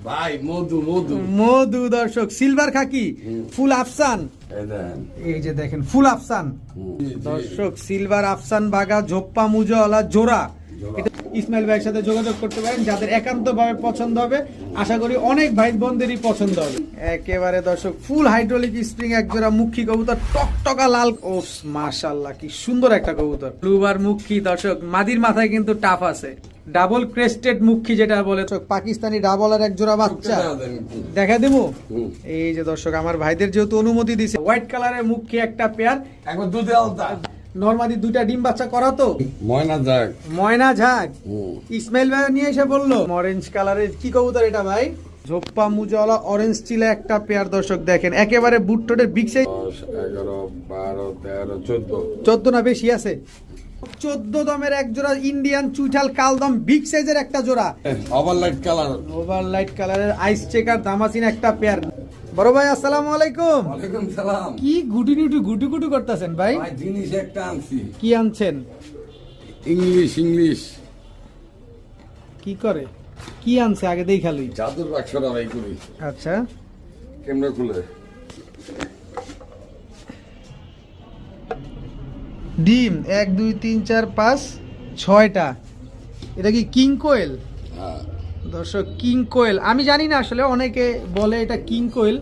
ভাই মধু মধু মধু দর্শক সিলভার খাকি ফুল আফসান, এই যে দেখেন ফুল আফসান দর্শক সিলভার আফসান বাগা ঝোপ্পা মুজাওয়ালা জোড়া। এটা ইসমাইল ভাইয়ের সাথে যোগাযোগ করতে পারেন যাদের একান্তভাবে পছন্দ হবে, আশা করি অনেক ভাই বোনদেরই পছন্দ হবে। একেবারে দর্শক ফুল হাইড্রোলিক স্প্রিং এক জোড়া মুখী কবুতর, টকটকা লাল, ও মাশাআল্লাহ কি সুন্দর একটা কবুতর। ব্লুবার মুখী দর্শক, মাদির মাথায় কিন্তু টাফ আছে, ডাবল ক্রেস্টেড মুখী যেটা বলে পাকিস্তানি ডাবলের এক জোড়া বাচ্চা দেখা দেবো। এই যে দর্শক আমার ভাইদের যেহেতু অনুমতি দিছে, হোয়াইট কালারের মুখী একটা পেয়ার, একবার দুধে আলতা নরমালি দুইটা ডিম বাচ্চা করা তো ময়না যাক ময়না ঝাক। ইসমাইল ভাই নিয়ে এসে বললো অরেঞ্জ কালারের কি কবুতর এটা ভাই? ঝোপ্পা মুজাওয়ালা অরেঞ্জ চিলা একটা পেয়ার দর্শক দেখেন, একেবারে বুটটোটের বিগ সাইজ। 11 12 13 14 14 না বেশি আছে, 14 দমের এক জোড়া ইন্ডিয়ান চুইঠাল কালদম বিগ সাইজের একটা জোড়া, ওভারলাইট কালার, ওভারলাইট কালারের আইস চেকার দামাসিন একটা পেয়ার। বড় ভাই আসসালামু আলাইকুম। ওয়ালাইকুম সালাম। কি গুটি গুটি করতেছেন ভাই? ভাই জিনিস একটা আনছি। কি আনছেন? ইংলিশ কি করে কি আনছে আগে দেই খালি। জাদুর বাক্সটা ভাই করি। আচ্ছা কেমনে খুলে? ডিম 1 2 3 4 5 6টা। এটা কি কিং কোয়েল? হ্যাঁ দর্শক কিং কোয়েল, আমি জানি না আসলে, অনেকে বলে এটা কিং কোয়েল।